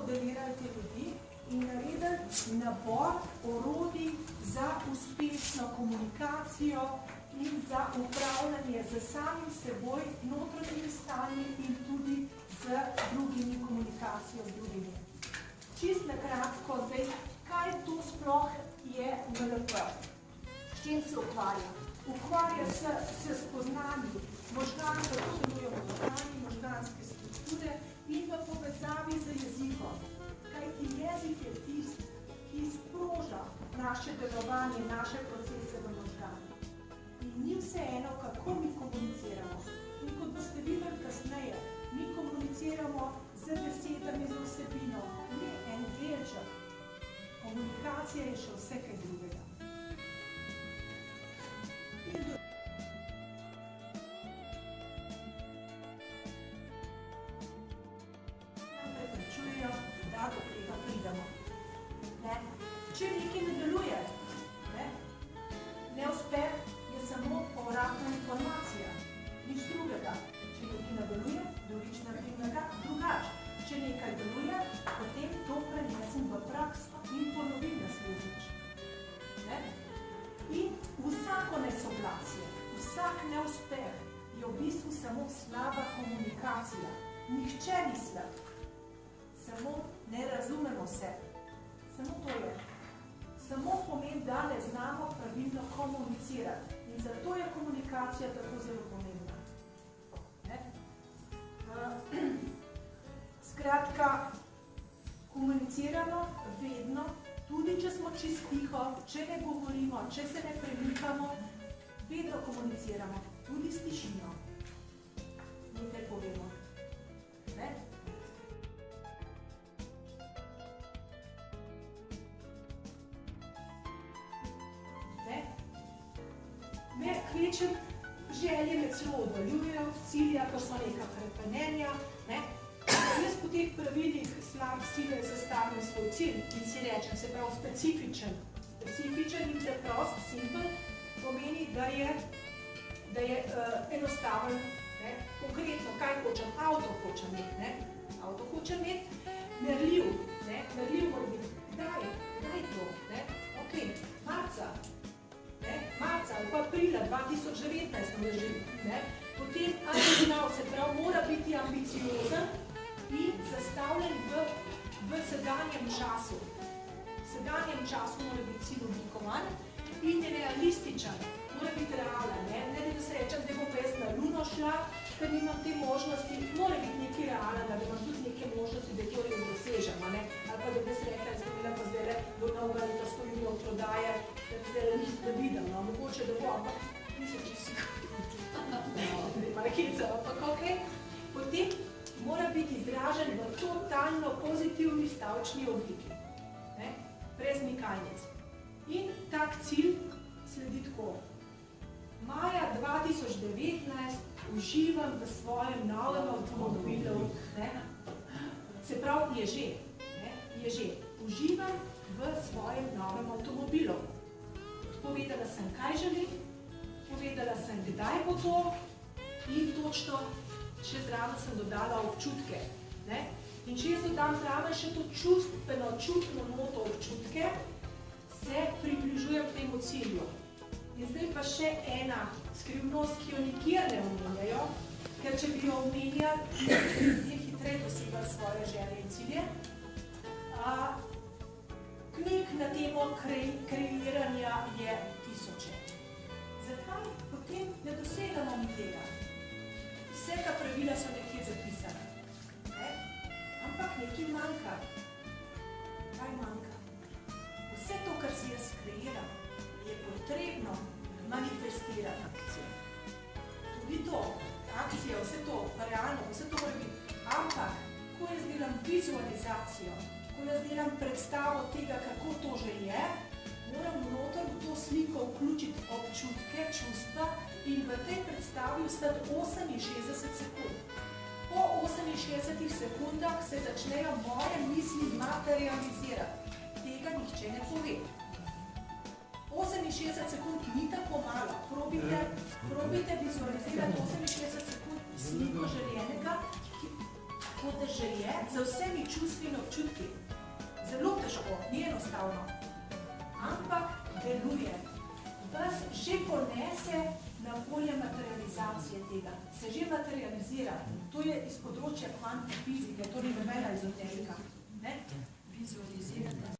modelirali te ljudi in naredili nabor orodij za uspešno komunikacijo in za upravljanje z samim seboj, notranjimi stanji in tudi z drugimi komunikacijo z drugimi. Čist na kratko, zdaj, kaj to sploh je NLP? S čim se ukvarja? Ukvarja se spoznanji možgan, kako delujejo možgani, možganske strukture in v povezavi z jezikom. Kajti jezik je tisti, ki sproža naše delovanje, naše procese v možgani. In ni vseeno, kako mi komuniciramo. In kot boste videli kasneje, mi komuniciramo z besedami, z vsebino. Ne en delček. Komunikacija je še vse kaj drugega. Preprečujejo, da do tega pridemo. Če nekaj ne deluje, neuspeh je samo povratna informacija, nič drugega. Če nekaj ne deluje, drugič naredim drugače. Če nekaj deluje, potem to prenesem v prakso in ponovim naslednjič. In vsako nesoglasje, vsak neuspeh je v bistvu samo slaba komunikacija. Nihče ni slab, samo ne razumemo se. Samo to je. Samo pomeni, da ne znamo pravilno komunicirati. In zato je komunikacija tako zelo pomembna. Skratka, komuniciramo vedno, tudi če smo čist tiho, če ne govorimo, če se ne premikamo, vedno komuniciramo, tudi s tišino. Nekaj povemo. Me kvečem želje med celo oddaljujejo, cilja, ko so neka prepenenja. Jaz po teh pravilih slab cilj zastavim svoj cilj in si rečem, se pravi specifičen. Specifičen in preprost, simpel, pomeni, da je enostaven. Konkretno, kaj hočem? Avto hočem imeti. Avto hočem imeti. Merljiv. Merljiv mora biti. Kdaj to? Ok, marca ali pa aprila 2019 smo želi. Potem ambiciozno, se pravi, mora biti ambiciozen in zastavljen v sedanjem času. V sedanjem času mora biti cilj oblikovan in je realističen, mora biti realen. Ne da se rečem, da bom pa jaz na Luno šla, ker nimam te možnosti, mora biti nekaj realen, da imam tudi neke možnosti, da to res dosežem. Ali pa da bi se rekla, da sem bila pa zdaj do novega leta 100 milijonov prodaje, da bi zdaj nič da vidim, mogoče da bo, ampak nisem čisto markica, ampak ok. Potem mora biti izražen v totalno pozitivni stavčni obliki, brez mikalnic. In tak cilj sledi tako. Maja 2019 uživam v svojem novem avtomobilu, se pravi, je že, uživam v svojem novem avtomobilu. Povedala sem, kaj želim, povedala sem, kdaj bo to in točno še zraven sem dodala občutke. In če jaz dodam zraven še to čutno noto občutke, se približujem temu cilju. In zdaj pa še ena skrivnost, ki jo nikjer ne omenjajo, ker če bi jo omenjali, je hitreje dosegali svoje želje in cilje. Knjig na temo kreiranja je tisoče. Zakaj potem ne dosegamo mi tega? Vse ta pravila so nekje zapisane. Ampak nekaj manjka. Kaj manjka? Vse to, kar si jaz kreiram, je potrebno manifestirati akcijo. Tudi to, akcija, vse to, realno, vse to mora biti. Ampak, ko jaz delam vizualizacijo, ko jaz delam predstavo tega, kako to že je, moram noter v to sliko vključiti občutke, čustva in v tej predstavi ostati 68 sekund. Po 68 sekundah se začnejo moje misli materializirati. Tega nihče ne pove. 68 sekund ni tako malo. Probite vizualizirati 68 sekund sliko željenega, kot že je, za vsemi čustvi in občutki. Zelo težko, ni enostavno. Ampak deluje. Vas že ponese na polje materializacije tega. Se že materializira. To je iz področja kvantne fizike, to ni nobena ezoterika. Vizualizirate